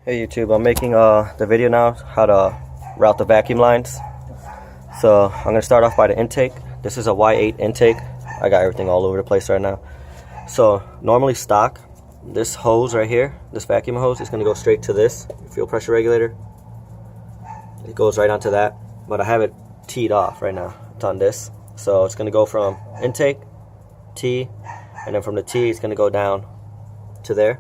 Hey YouTube, I'm making the video now how to route the vacuum lines. So I'm going to start off by the intake. This is a Y8 intake. I got everything all over the place right now. So normally stock, this hose right here, this vacuum hose is going to go straight to this fuel pressure regulator. It goes right onto that, but I have it teed off right now. It's on this. So it's going to go from intake, T, and then from the T it's going to go down to there.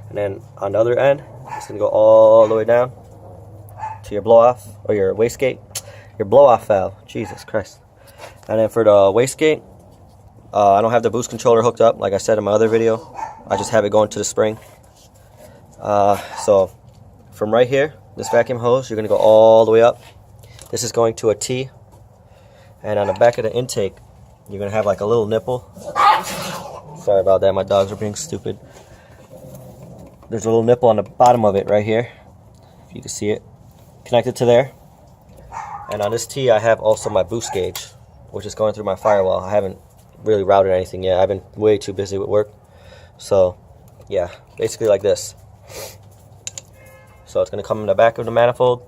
And then on the other end, it's going to go all the way down to your blow-off, or your wastegate, your blow-off valve. Jesus Christ. And then for the wastegate, I don't have the boost controller hooked up, like I said in my other video. I just have it going to the spring. So from right here, this vacuum hose, you're going to go all the way up. This is going to a T. And on the back of the intake, you're going to have like a little nipple. Sorry about that, my dogs are being stupid. There's a little nipple on the bottom of it right here, if you can see it, connected to there. And on this T I have also my boost gauge, which is going through my firewall. I haven't really routed anything yet. I've been way too busy with work. So yeah, basically like this. So it's going to come in the back of the manifold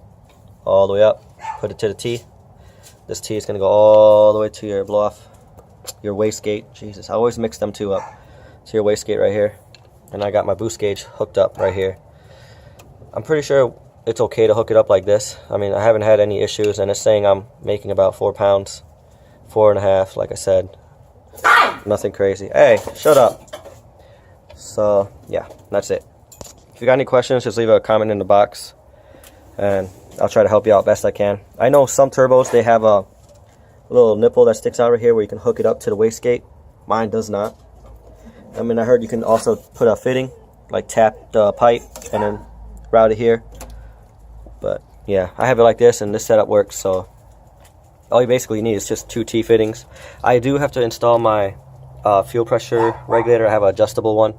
all the way up, put it to the T. This T is going to go all the way to your blow off, your wastegate. Jesus, I always mix them two up. To your wastegate right here. And I got my boost gauge hooked up right here. I'm pretty sure it's okay to hook it up like this. I mean, I haven't had any issues, and it's saying I'm making about 4 pounds, 4.5, like I said. Nothing crazy. Hey, shut up. So yeah, that's it. If you got any questions, just leave a comment in the box, and I'll try to help you out best I can. I know some turbos, they have a little nipple that sticks out right here where you can hook it up to the wastegate. Mine does not. I mean, I heard you can also put a fitting, like tap the pipe and then route it here. But yeah, I have it like this, and this setup works. So all you basically need is just 2 T fittings. I do have to install my fuel pressure regulator. I have an adjustable one,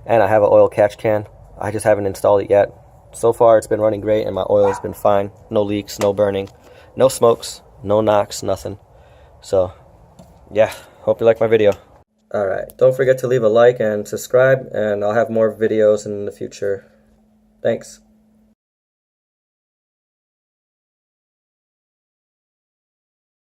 and I have an oil catch can. I just haven't installed it yet. So far, it's been running great, and my oil has been fine. No leaks, no burning, no smokes, no knocks, nothing. So yeah, hope you like my video. Alright, don't forget to leave a like and subscribe, and I'll have more videos in the future. Thanks.